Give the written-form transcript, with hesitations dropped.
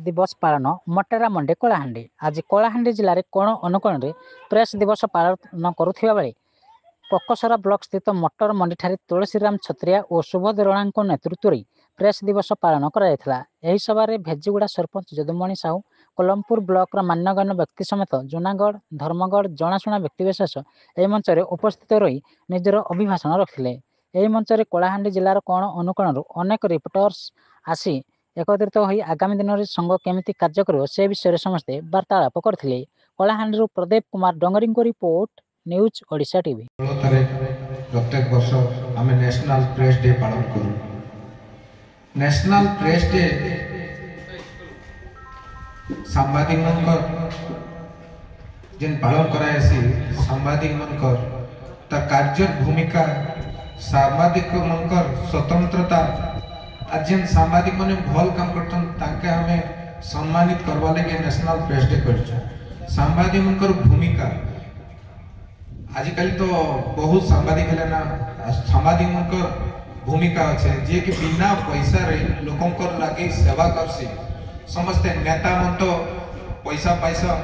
दिवस पालन मटेरा मंडी कलाहांडी। आज कलाहांडी जिले में कोण अनुकोण में प्रेस दिवस पालन करुवा बेले पक्कसरा ब्लॉक स्थित मटर मंडी ठारे तुलसीराम छत्रिया और सुबोध राणा नेतृत्व में प्रेस दिवस पालन करा। सभार भेजीगुड़ा सरपंच यदुमणि साहू, कोलमपुर ब्लॉक मान्यगण्य व्यक्ति समेत जूनागढ़ धर्मगढ़ जनाशुना व्यक्तिविशेष यह मंच में उपस्थित रही निजर अभिभाषण रखिले। यह मंच में कलाहांडी जिलार कोण अनुकोण अनेक रिपोर्टर्स आसी एकत्रित हो आगामी दिन में संघ केमिति कार्य कर से विषय समस्ते वार्तालाप करते। Kalahandi Pradeep Kumar dungaree report, news Odisha TV. प्रत्येक वर्ष आम नेशनल प्रेस डे पालन करूँ। नेशनल प्रेस डे सांबादिक जेन पालन करासी सांबादिक कार्य भूमिका सांबादिक स्वतंत्रता आज जेन सांबादिक मैंने भल काम करते हमें सम्मानित करवा लगे नेशनल प्रेस डे कर। सांबादिक भूमिका आजिकल तो बहुत सांबादिक है ना, सांबादिक भूमिका अच्छे जी कि बिना पैसा रे लोकंकर लगे सेवा करसी। समस्ते नेता मन तो पैसा पैसा